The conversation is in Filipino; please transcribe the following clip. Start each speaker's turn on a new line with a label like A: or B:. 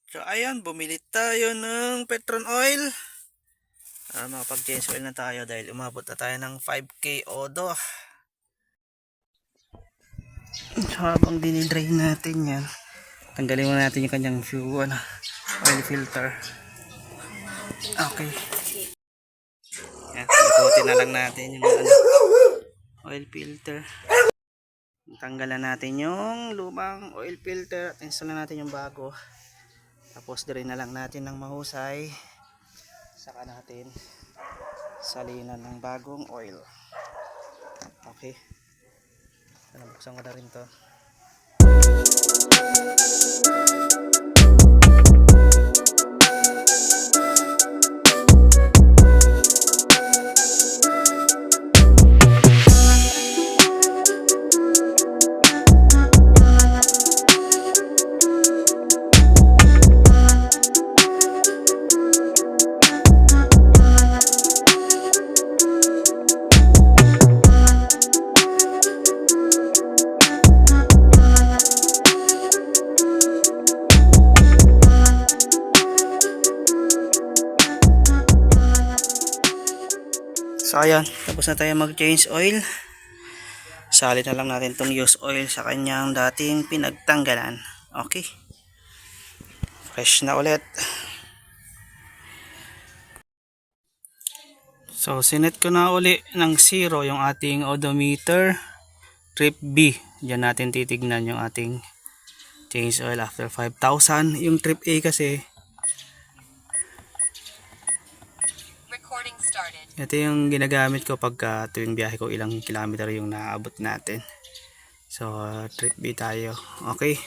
A: So ayan, bumili tayo ng Petron oil. Makapag-change oil na tayo dahil umabot na tayo ng 5K odo. So habang dinidrain natin yan, tanggalin muna natin yung kanyang oil filter. Okay. Yan, ikutin na lang natin yung oil filter. Tanggalan natin yung lumang oil filter at install natin yung bago. Tapos drain na lang natin ng mahusay. Saka natin salinan ng bagong oil. Okay. Buksan ko na rin to. So ayan, tapos na tayo mag-change oil. Salit na lang natin itong used oil sa kanyang dating pinagtanggalan. Okay. Fresh na ulit. So sinet ko na uli ng 0 yung ating odometer. Trip B. Diyan natin titignan yung ating change oil after 5,000. Yung trip A kasi ito yung ginagamit ko pagka tuwing biyahe ko, ilang kilometer yung naabot natin. So trip B tayo. Okay.